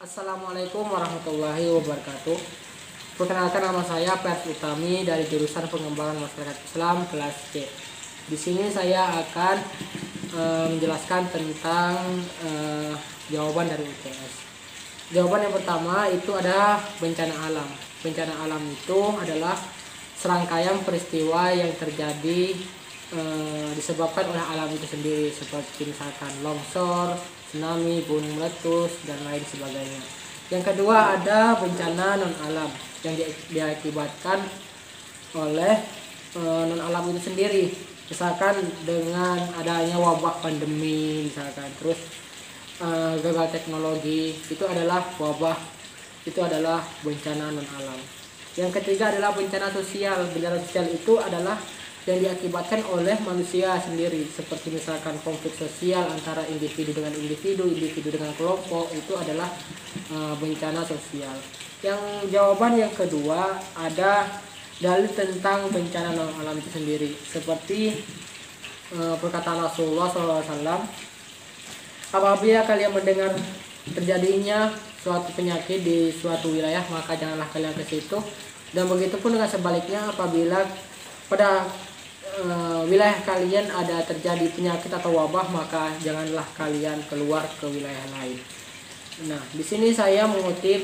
Assalamualaikum warahmatullahi wabarakatuh. Perkenalkan, nama saya Pers Utami dari jurusan Pengembangan Masyarakat Islam kelas C. Di sini saya akan menjelaskan tentang jawaban dari UTS. Jawaban yang pertama itu adalah bencana alam. Bencana alam itu adalah serangkaian peristiwa yang terjadi disebabkan oleh alam itu sendiri, seperti misalkan longsor, tsunami, gunung meletus, dan lain sebagainya. Yang kedua ada bencana non alam yang diakibatkan oleh non alam itu sendiri, misalkan dengan adanya wabah pandemi, misalkan terus gagal teknologi, itu adalah wabah, itu adalah bencana non alam. Yang ketiga adalah bencana sosial. Bencana sosial itu adalah yang diakibatkan oleh manusia sendiri, seperti misalkan konflik sosial antara individu dengan individu, individu dengan kelompok, itu adalah bencana sosial. Yang jawaban yang kedua ada dalil tentang bencana non alam itu sendiri, seperti perkataan Rasulullah SAW, apabila kalian mendengar terjadinya suatu penyakit di suatu wilayah, maka janganlah kalian ke situ, dan begitu pun dengan sebaliknya, apabila pada wilayah kalian ada terjadi penyakit atau wabah, maka janganlah kalian keluar ke wilayah lain. Nah, di sini saya mengutip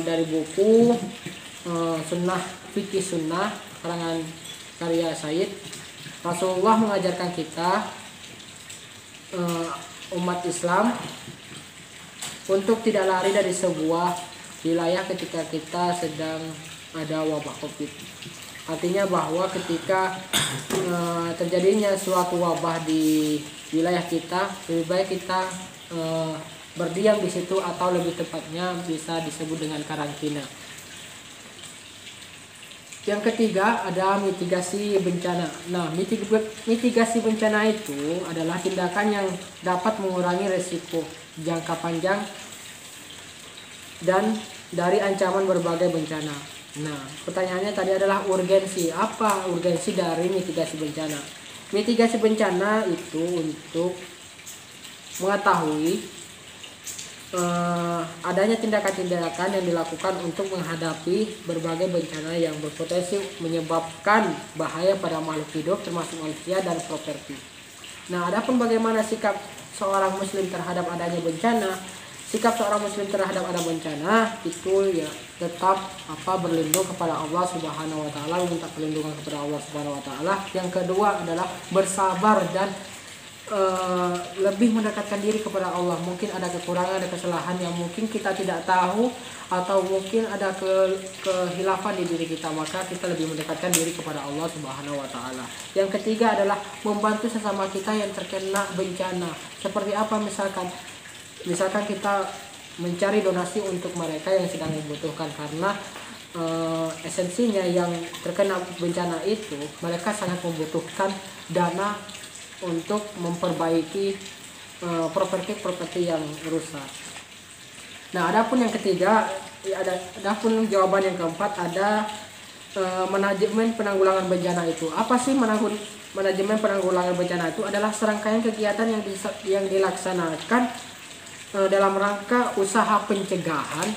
dari buku Sunnah Fikih Sunnah karangan karya Said. Rasulullah mengajarkan kita umat Islam untuk tidak lari dari sebuah wilayah ketika kita sedang ada wabah Covid. Artinya bahwa ketika terjadinya suatu wabah di wilayah kita, lebih baik kita berdiam di situ, atau lebih tepatnya bisa disebut dengan karantina. Yang ketiga ada mitigasi bencana. Nah, mitigasi bencana itu adalah tindakan yang dapat mengurangi resiko jangka panjang dan dari ancaman berbagai bencana. Nah, pertanyaannya tadi adalah urgensi. Apa urgensi dari mitigasi bencana? Mitigasi bencana itu untuk mengetahui adanya tindakan-tindakan yang dilakukan untuk menghadapi berbagai bencana yang berpotensi menyebabkan bahaya pada makhluk hidup, termasuk manusia dan properti. Nah, adapun bagaimana sikap seorang muslim terhadap adanya bencana? Sikap seorang muslim terhadap ada bencana itu ya tetap berlindung kepada Allah Subhanahu wa taala, meminta perlindungan kepada Allah Subhanahu wa taala. Yang kedua adalah bersabar dan lebih mendekatkan diri kepada Allah. Mungkin ada kekurangan, ada kesalahan yang mungkin kita tidak tahu, atau mungkin ada kehilafan di diri kita, maka kita lebih mendekatkan diri kepada Allah Subhanahu wa taala. Yang ketiga adalah membantu sesama kita yang terkena bencana. Seperti apa? Misalkan kita mencari donasi untuk mereka yang sedang membutuhkan, karena esensinya yang terkena bencana itu mereka sangat membutuhkan dana untuk memperbaiki properti yang rusak. Nah, adapun yang ketiga, adapun jawaban yang keempat ada manajemen penanggulangan bencana itu. Apa sih manajemen penanggulangan bencana itu? Adalah serangkaian kegiatan yang dilaksanakan dalam rangka usaha pencegahan,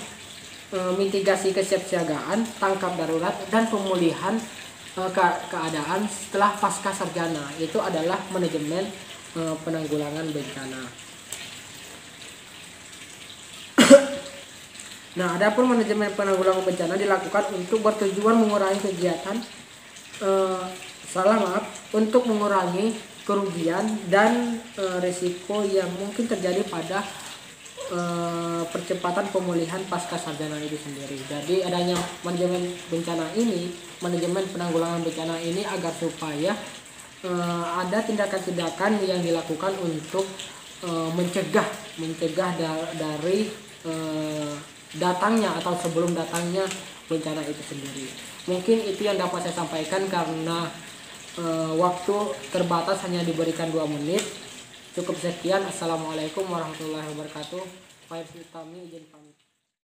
mitigasi kesiapsiagaan, tangkap darurat, dan pemulihan keadaan setelah pasca sarjana. Itu adalah manajemen penanggulangan bencana. Nah, adapun manajemen penanggulangan bencana dilakukan untuk bertujuan mengurangi kegiatan untuk mengurangi kerugian dan risiko yang mungkin terjadi pada percepatan pemulihan pasca sarjana itu sendiri. Jadi adanya manajemen penanggulangan bencana ini agar supaya ada tindakan-tindakan yang dilakukan untuk mencegah dari datangnya atau sebelum datangnya bencana itu sendiri. Mungkin itu yang dapat saya sampaikan, karena waktu terbatas hanya diberikan 2 menit. Cukup sekian. Assalamualaikum warahmatullahi wabarakatuh. Pers Utami izin